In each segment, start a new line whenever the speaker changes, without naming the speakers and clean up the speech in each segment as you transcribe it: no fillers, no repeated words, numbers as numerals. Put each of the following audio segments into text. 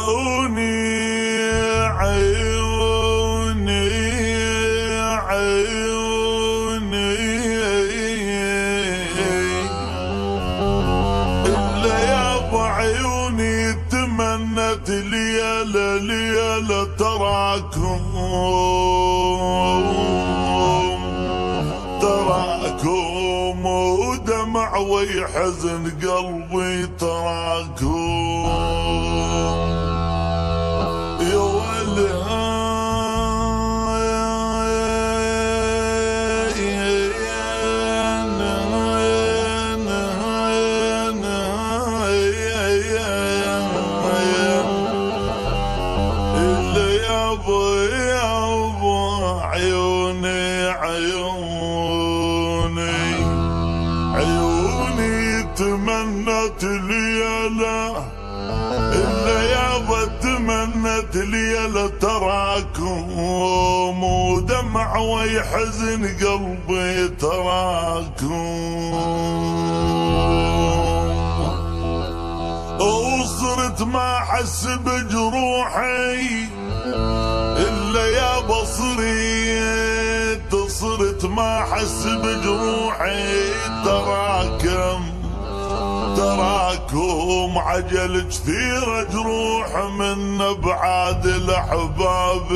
عيوني عيوني إلا يابا عيوني تمنت ليالة ليالة تراكم ودمع ويحزن قلبي تراكم يا ولد عيوني تمنت ليالة إلا يابا تمنت ليالة تراكم ودمع ويحزن قلبي تراكم وصرت ما أحس بجروحي إلا يابا صرت ما أحس بجروحي تراكم عجل كثيرة جروح من بعاد الأحباب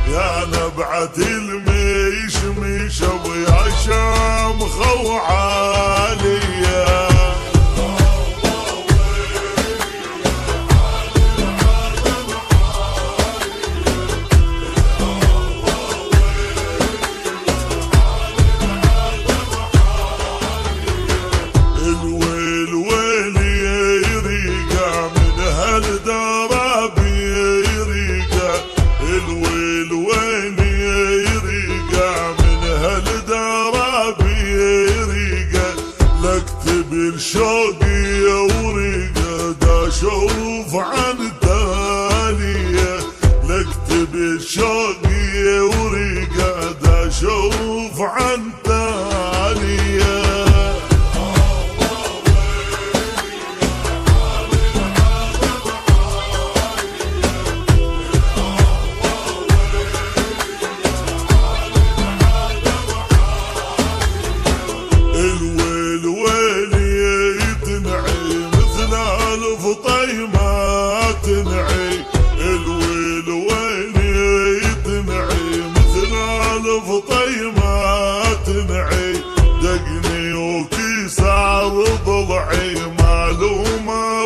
يا نبعة الميش ويا شام خوعالية الويل ويلي يريقع من هالدرابي يريقع الويل ويلي يريقع من هالدرابي يريقع لاكتب شوقي وريقع دا اشوف عن تاليه لاكتب شوقي وريقع دا اشوف عن تاليه الويل ويلي تنعي مثل ألف طيمة تنعي الويل ويلي تنعي مثل ألف طيمة تنعي دقني وكسر ضلعي معلومة